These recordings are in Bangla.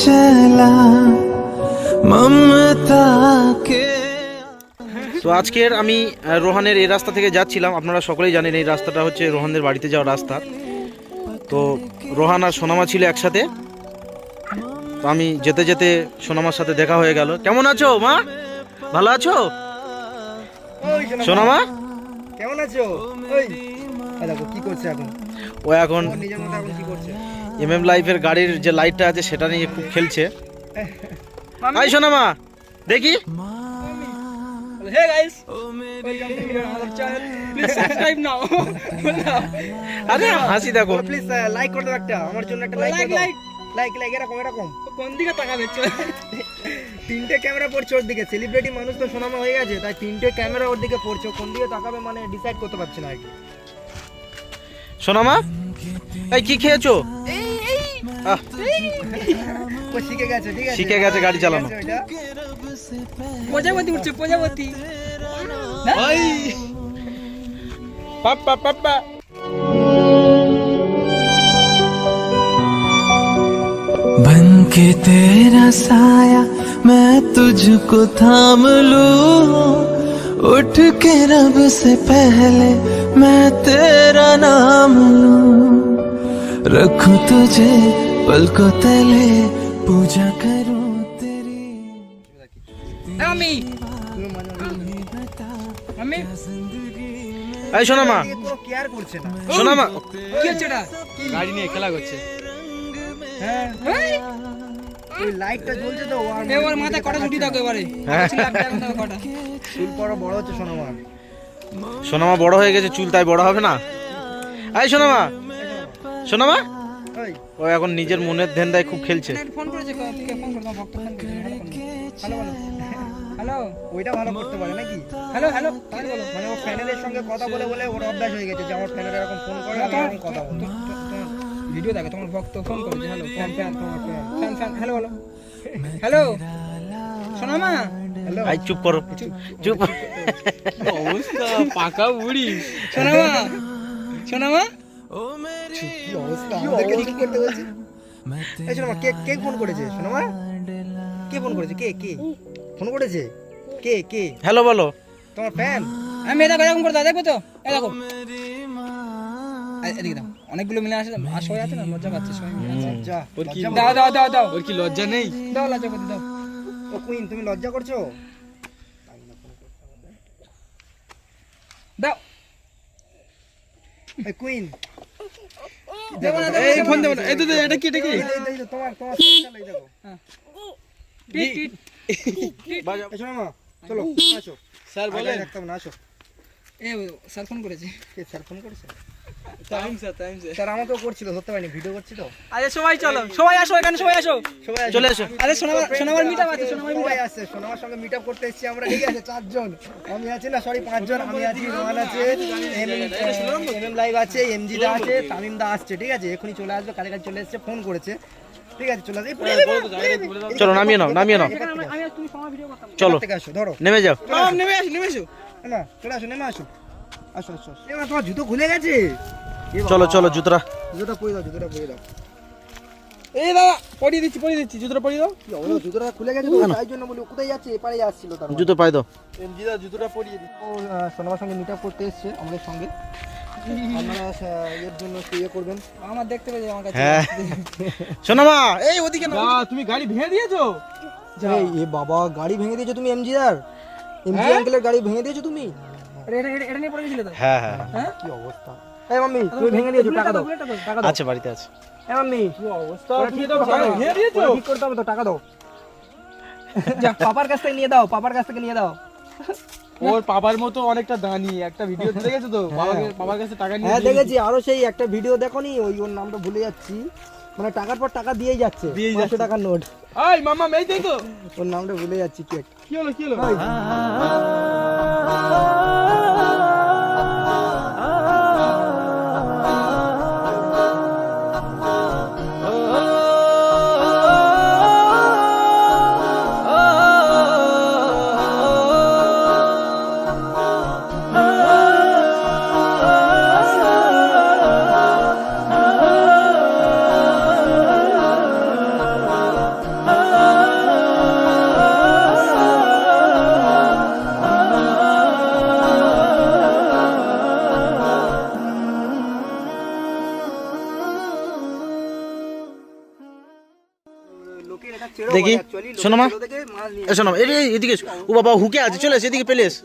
चला ममता के। তো আজকের আমি রোহানের এই রাস্তা থেকে যাচ্ছিলাম, আপনারা সকলেই জানেন এই রাস্তাটা হচ্ছে রোহানদের বাড়িতে যাওয়ার রাস্তা। তো রোহান আর সোনামা ছিল একসাথে, তো আমি যেতে যেতে সোনামার সাথে দেখা হয়ে গেল। কেমন আছো মা? ভালো আছো সোনামা? কেমন আছো? ওই দেখো কি করছে এখন, ও এখন নিজের মতো এখন কি করছে? এমএম লাইফের গাড়ির যে লাইটটা আছে সেটা নিয়ে খুব খেলছে। হাই সোনামা, দেখি। Hey guys, welcome to our channel, please subscribe now. আরে হাসি দেখো, প্লিজ লাইক করে দাও, একটা আমার জন্য একটা লাইক দাও। লাইক লাইক এরকম এরকম কোন দিকে তাকাবে? তিনটে ক্যামেরা পড়ছে ওর দিকে, সেলিব্রিটি মানুষ তো সোনামা হয়ে গেছে, তাই তিনটে ক্যামেরা ওর দিকে পড়ছে, কোন দিকে তাকাবে মানে ডিসাইড করতে পারছে না আগে। সোনামা এই কি খেয়েছো? ও শিখে গেছে, ঠিক আছে, শিখে গেছে গাড়ি চালানো। প্রজাপতি উঠছে, প্রজাপতি। ওই পাপা পাপা बन के तेरा साया मैं तुझको थाम लूं, उठ के रब से पहले मैं तेरा नाम लूं, रखूं तुझे पलकों तले पूजा करूं तेरी। আমি আমি এই সোনামা, কোনো কেয়ার করছে না। সোনামা কি হচ্ছে এটা? গাড়ি নিয়ে খেলা করছে। হ্যাঁ ওই লাইটটা জ্বলছে তো, এবার মাথায় কটা ছুটি দাও এবারে। কটা চুল পড়া বড় হচ্ছে সোনামা। সোনামা বড় হয়ে গেছে, চুল তাই বড় হবে না। এই সোনামা, সোনামা ওই ও এখন নিজের মনের ধ্যানদায় খুব খেলছে। ফোন করেছে, কে ফোন করে? তোমার ভক্ত ফোন করেছে। হ্যালো বলো, হ্যালো ওইটা ভালো করতে পারে নাকি? হ্যালো হ্যালো, মানে ও ফ্যানেদের সঙ্গে কথা বলে বলে ওর অভ্যাস হয়ে গেছে যে আমার ফ্যানের এরকম ফোন করে, আমি এরকম কথা বলবো। ভিডিও দেখো, তোমার ভক্ত ফোন করেছে। হ্যালো ফ্যান ফ্যান তোমার ফ্যান ফ্যান, হ্যালো বলো, হ্যালো সোনামা। হ্যালো আই চুপ করো, চুপ। অবস্থা পাকা বুড়ি। সোনামা, সোনামা কি অবস্থা, আমাদেরকে চুপ করতে বলছে। এই সোনামা, কে কে ফোন করেছে? সোনামা কে ফোন করেছে? কে কে ফোন করেছে? কে কে? হ্যালো বলো। তোমার ফ্যান? আমি এটা এরকম করে দাও, দেখো তো, এই দেখো এদিকে দাও, অনেকগুলো মিলে আসে আর সবাই আছে না, লজ্জা পাচ্ছে সবাই মিলে আছে। যা ওর কি লজ্জা দাও দাও দাও দাও, ওর কি লজ্জা নেই? দাও লজ্জা করতে দাও। ও কুইন, তুমি লজ্জা করছো? দাও এই কুইন, দেবো না, এই ফোন দেবো না। এই তো এটা কি, এটা কি? এই যে তোমার তোমার চালাই দেখো। টিট টিট বাজাও। এই সোনামা চলো আসো, স্যার বলে রাখতাম না, আসো। এ স্যার ফোন করেছে। কে স্যার ফোন করেছে? Time sir. স্যার আমাকেও করছিল, ধরতে পারিনি, ভিডিও করছি তো। আরে সবাই চলো, সবাই আসো এখানে, সবাই আসো। সবাই আসো। চলে এসো। আরে সোনামার মিটআপ আছে, সোনামার সবাই মিটআপ। আসছে, সোনামার সঙ্গে মিট আপ করতে এসেছি আমরা, ঠিক আছে, 4 জন। আমি আছি না, সরি 5 জন। আমি আছি, রোহান আছে, এমএম লাইভ আছে, এমজি দা আছে, তামিম দা আসছে, ঠিক আছে, এখনই চলে আসবে, কাছে কাছে চলে এসেছে, ফোন করেছে, ঠিক আছে, চলে আসবে। চলো নামিয়ে নাও, নামিয়ে নাও, আমি আর তুমি সময় ভিডিও করতাম। চলো থেকে আসো, ধরো নেমে যাও। নেমে আসো, নেমে আসো। না, চলে আসো, নেমে আসো, আসো আসো। এবার তোমার জুতো খুলে গেছে। এ বাবা, চলো চলো জুতোটা। জুতোটা পরিয়ে দাও, জুতোটা পরিয়ে দাও। এই দাদা পরিয়ে দিচ্ছি, জুতোটা পরিয়ে দাও। কি অবস্থা, জুতোটা খুলে গেছে তো, তাই জন্য বলি ও কোথায় যাচ্ছে, এপারে আসছিল তার মানে। জুতো পাই দাও। এমজি দা জুতোটা পরিয়ে দিই। ও সোনামার সঙ্গে মিট আপ করতে এসেছে আমাদের সঙ্গে। আপনারা এর জন্য একটু ইয়ে করবেন। আমার দেখতে পেয়ে আমার কাছে। হ্যাঁ সোনামা, এই ওদিকে না। তুমি গাড়ি ভেঙে দিয়েছো? এ বাবা, গাড়ি ভেঙে দিয়েছো তুমি এমজি দার? এমজি আঙ্কেলের গাড়ি ভেঙে দিয়েছো তুমি? এটা নিয়ে পড়ে গেছিলে তো? হ্যাঁ হ্যাঁ হ্যাঁ কি অবস্থা। এই মাম্মি, তুমি ভেঙে দিয়েছো, টাকা দাও, টাকা দাও। আছে, বাড়িতে আছে। এই মাম্মি, কি অবস্থা, ওরা তুমি ঠিক তো করতে গাড়ি হবে। ভেঙে দিয়েছো? ওরা ঠিক করতে হবে তো, টাকা দাও। যা পাপার কাছ থেকে নিয়ে দাও, পাপার কাছ থেকে নিয়ে দাও। ওর পাপার মতো অনেকটা দানি, একটা ভিডিও দেখেছো তো? বাবার কাছে টাকা নিয়ে হ্যাঁ দেখেছি, আরো সেই একটা ভিডিও দেখোনি, ওর নামটা ভুলে যাচ্ছি, মানে টাকার পর টাকা দিয়েই যাচ্ছে, 500 টাকার নোট। এই মামা মেই দেখো, ওর নামটা ভুলে যাচ্ছি, কি একটা। কি হলো, কি হলো? লোকের এটা ছেড়ে দেখি, অ্যাকচুয়ালি শোনো মা। থেকে মাছ নিয়ে এ শোনো এদিকে এসো। ও বাবা হুকে আছে, চলে এসে এদিকে পেলে এস,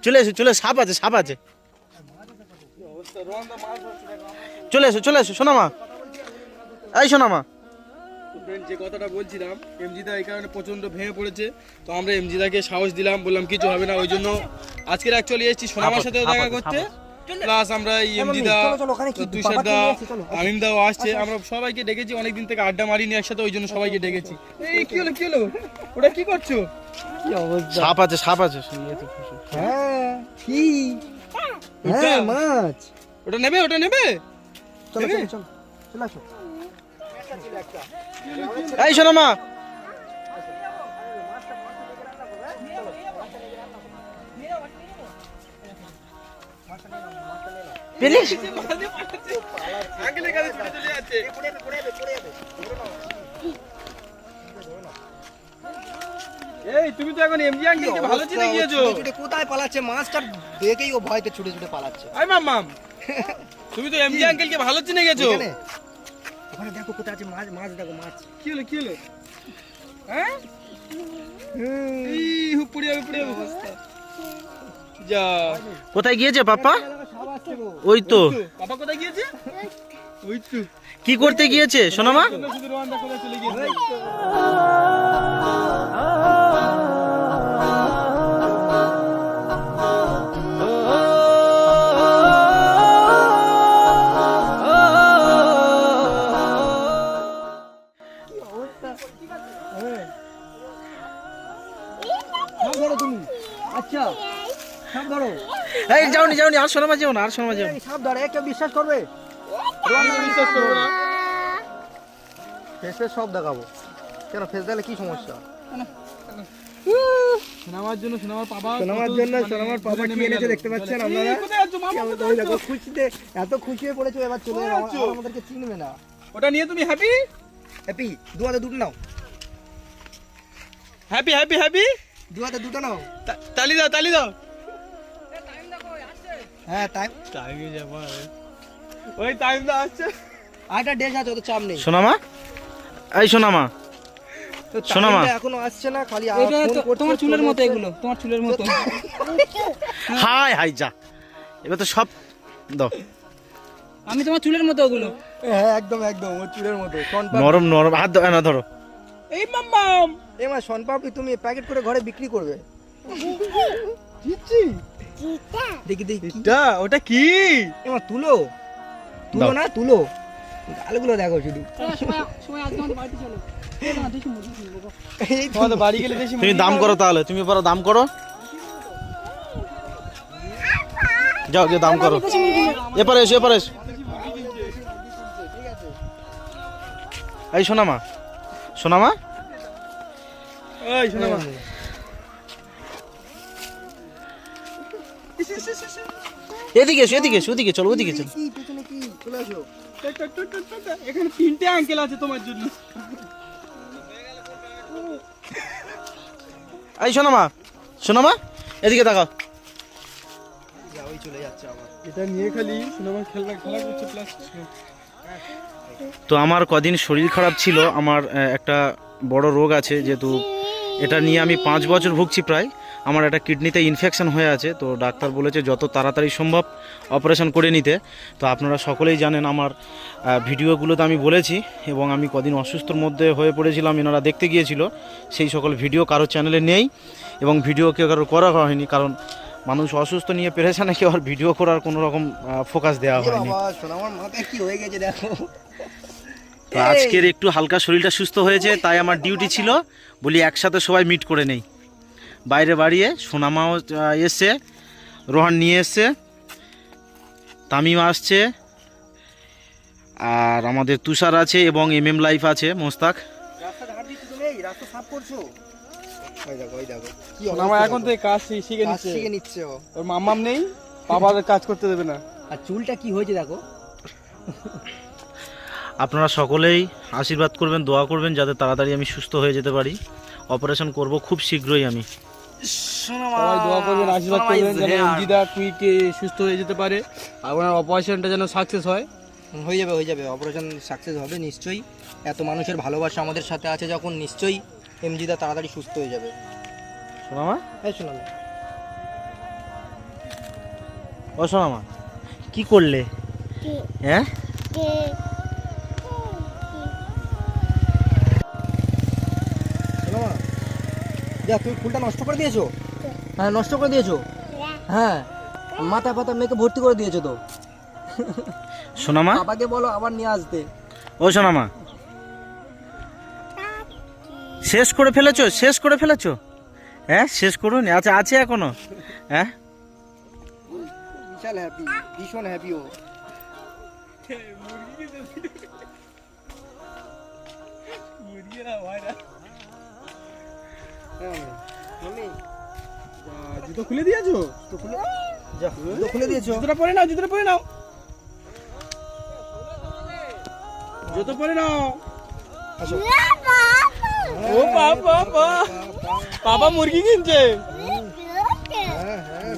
চলে এসো, চলে এসো, সাপ আছে, সাপ আছে, চলে এসো, চলে এসো শোনো মা, এই শোনো মা। যে কথাটা বলছিলাম, এমজিদা এই কারণে প্রচন্ড ভেঙে পড়েছে, তো আমরা এমজিদাকে সাহস দিলাম, বললাম কিছু হবে না। ওই জন্য আজকের অ্যাকচুয়ালি এসেছি সোনামার সাথেও দেখা করতে, প্লাস আমরা এই এমজিদা, চলো, চলো, ওখানে কি তুষার বাবাকে দা, নিয়ে এসে চলো। আমিম দাও আসছে, আমরা সবাইকে ডেকেছি, অনেকদিন থেকে আড্ডা মারিনি একসাথে, ওই জন্য সবাইকে ডেকেছি। এই কি হলো, কি হলো, ওটা কি করছো? কি অবস্থা? সাপ আছে, সাপ আছে। হ্যাঁ কি হ্যাঁ মাছ। ওটা নেবে, ওটা নেবে। চলো চলো চলো চলে আসো। এই শোনো মা, পেলে আঙ্কেলের কাছে ছুটে চলে যাচ্ছে। এই তুমি তো এখন এমজি আঙ্কেলকে ভালো চিনে গিয়েছো। ছুটে ছুটে কোথায় পালাচ্ছে? মাছটা দেখেই ও ভয়তে ছুটে ছুটে পালাচ্ছে। আই মাম্মাম, তুমি তো এমজি আঙ্কেলকে ভালো চিনে গেছো। এখানে ওখানে দেখো কোথায় আছে মাছ, মাছ দেখো মাছ। কি হলো, কি হলো? হ্যাঁ, এই হুপ পড়ে যাবে, পড়ে যাবে। যা, কোথায় গিয়েছে পাপা? সাপ আসছে গো। ওই তো বাবা কোথায় গিয়েছে? ওই তো কি করতে গিয়েছে শোনো মা? শুধু রোহানদা কোথায় চলে গিয়েছে। সাপ ধরো তুমি। আচ্ছা সাপ ধরো। এই যাওনি যাওনি, আর শোনো মা যাও না, আর শোনো মা যাও। এই সাপ ধরে, কেউ বিশ্বাস করবে? বিশ্বাস করবো না। ফেসে সব দেখাবো। কেন ফেস দেখলে কি সমস্যা? সোনামার জন্য সোনামার পাপা, সোনামার জন্য সোনামার পাপা কি এনেছে দেখতে পাচ্ছেন আপনারা? এই, কোথায় আছো মামা? ওই দেখো খুশিতে এত খুশি হয়ে পড়েছে, এবার চলে যাবে, আর আমাদেরকে চিনবে না। ওটা নিয়ে তুমি হ্যাপি হ্যাপি দু হাতে দুটো নাও, হ্যাপি হ্যাপি হ্যাপি? দু হাতে দুটো নাও। তালি দাও, তালি দাও। হ্যাঁ টাইম টাইমে যাবো, ওই টাইম দা আসছে। আরেকটা ডেস আছে, অত চাপ নেই। শোনো মা, এই শোনো মা, তো শোনো মা। টাইমটা এখনো আসছে না, খালি এটা ফোন করছে, তোমার চুলের ফোন মতো, করছে। এগুলো তোমার চুলের মতো। হাই হাই যা, এবার তো সব দাও, আমি তোমার চুলের মতো ওগুলো। হ্যাঁ একদম একদম ওর চুলের মতো। নরম নরম, হাত দাও না, ধরো। এই মাম্মাম, এমা শনপাপড়ি তুমি প্যাকেট করে ঘরে বিক্রি করবে? দিচ্ছি। দেখি দেখি এটা ওটা কি? এমা তুলো তুলো দাও। না তুলো, গালগুলো দেখো শুধু। সময় আজকে আমাদের বাড়িতে চলো। দেখি মুরগি কিনবো। এই তো। তোমাদের বাড়ি গেলে দেখি তুমি দাম করো তাহলে, তুমি পারো দাম করো, যাও গিয়ে দাম করো। এপারে এসো, এপারে এসো। এই শোনা মা, শোনা মা, এই সোনামা, এদিকে এসো, এদিকে এসো, ওদিকে চলো, ওদিকে চলো। কি পিছনে কি? চলে আসো। এখানে 3টে আঙ্কেল আছে তোমার জন্য। এই শোনো মা, শোনো মা, এদিকে তাকাও। যা, ওই চলে যাচ্ছে আবার। এটা নিয়ে খালি সোনামা খেলা করছে, প্লাস তো আমার কদিন শরীর খারাপ ছিল, আমার একটা বড় রোগ আছে, যেহেতু এটা নিয়ে আমি 5 বছর ভুগছি প্রায়। আমার একটা কিডনিতে ইনফেকশন হয়ে আছে, তো ডাক্তার বলেছে যত তাড়াতাড়ি সম্ভব অপারেশন করে নিতে। তো আপনারা সকলেই জানেন, আমার ভিডিওগুলোতে আমি বলেছি, এবং আমি কদিন অসুস্থর মধ্যে হয়ে পড়েছিলাম, এনারা দেখতে গিয়েছিল, সেই সকল ভিডিও কারো চ্যানেলে নেই, এবং ভিডিও কেউ কারো করা হয়নি, কারণ মানুষ অসুস্থ নিয়ে পেরেছানে কেউ আর ভিডিও করার কোনো রকম ফোকাস দেওয়া এ হয়নি। বাবা সোনামার মাথায় কি হয়ে গেছে দেখো। তো আজকের একটু হালকা শরীরটা সুস্থ হয়েছে, তাই আমার ডিউটি ছিল, বলি একসাথে সবাই মিট করে নেই। বাইরে বাড়িয়ে সোনামাও এসছে, রোহান নিয়ে এসছে, তামিম আসছে, আর আমাদের তুষার আছে, এবং MM লাইফ আছে, মোস্তাক। রাস্তা ধার দিচ্ছ তুমি, এই রাস্তা সাফ করছো। ওই দেখো ওই দেখো কি সোনামা অবস্থা এখন দেখো। থেকে কাজ শিখে কাজ নিচ্ছে। শিখে নিচ্ছে ও। ওর মাম্মাম নেই, বাবার কাজ করতে দেবে না। আর চুলটা কি হয়েছে দেখো। আপনারা সকলেই আশীর্বাদ করবেন, দোয়া করবেন, যাতে তাড়াতাড়ি আমি সুস্থ হয়ে যেতে পারি। অপারেশন করব খুব শীঘ্রই আমি। সবাই দোয়া করবেন, আশীর্বাদ করবেন যেন এমজিদা কুইকে সুস্থ হয়ে যেতে পারে, আর ওনার অপারেশনটা যেন সাকসেস হয়। হয়ে যাবে অপারেশন সাকসেস হবে নিশ্চয়ই। এত মানুষের ভালোবাসা আমাদের সাথে আছে যখন, নিশ্চয়ই এমজিদা তাড়াতাড়ি সুস্থ হয়ে যাবে। সোনামা, হ্যাঁ শোনাম। ও সোনামা, কি করলে? হ্যাঁ শোনামা, যা তুমি ফুলটা নষ্ট করে দিয়েছো। হ্যাঁ নষ্ট করে দিয়েছো। হ্যাঁ মাথা পাতা মেয়েকে ভর্তি করে দিয়েছো তো। সোনামা, বাবাকে বলো আবার নিয়ে আসতে। ও সোনামা, শেষ করে ফেলেছো? হ্যাঁ শেষ করুন, আচ্ছা আছে এখনো? হ্যাঁ বিশাল হ্যাপি, ভীষণ হ্যাপি ও। জুতো খুলে দিয়েছো? যা জুতো খুলে দিয়েছো। জুতোটা পরে নাও, জুতো পরে নাও। আসো। ও বাবা, বাবা মুরগি কিনছে। হ্যাঁ হ্যাঁ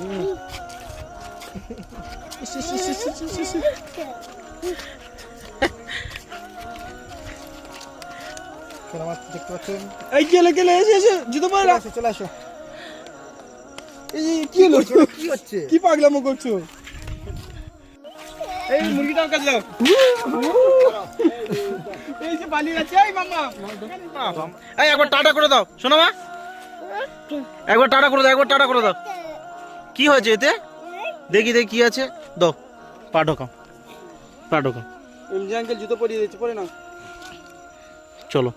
শোনামা, দেখতে পাচ্ছ? এই গেলে এসে জুতো পরে নাও। চলে আসো। এই কি হলো? কি হচ্ছে? কি পাগলামো করছো? এই মুরগিটাও কাজ দাও। এই যে পালিয়ে যাচ্ছে, এই মাম্মা। এই একবার টাটা করে দাও সোনামা, একবার টাটা করে দাও। কি হয়েছে এতে? দেখি কি আছে, দাও। পা ঢোকাও। এমজি আঙ্কেল জুতো পরিয়ে দিচ্ছে, পরে নাও। চলো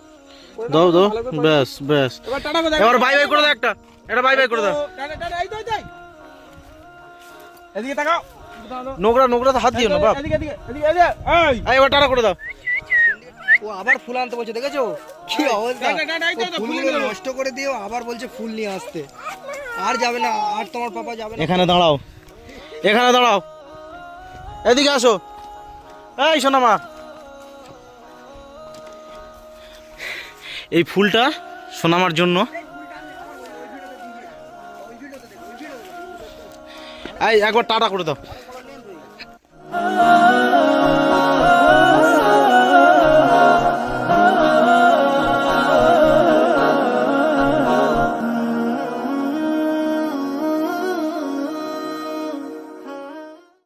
দাও ব্যাস। এবার টাটা করে দাও। এবার বাই করে দাও, এটা বাই করে দাও। টাটা, এই তো, এই। এদিকে তাকাও। নোংরা তো হাত দিও না বাপ। এদিকে। এই এবার টাটা করে দাও। ও আবার ফুল আনতে বলছে, দেখেছো কি অবস্থা? টাটা, এই তো, ফুলগুলো নষ্ট করে দিও, আবার বলছে ফুল নিয়ে আসতে। আর যাবে না, আর তোমার পাপা যাবে না। এখানে দাঁড়াও। এদিকে আসো। এই সোনামা, এই ফুলটা সোনামার জন্য। এই একবার টাটা করে দাও।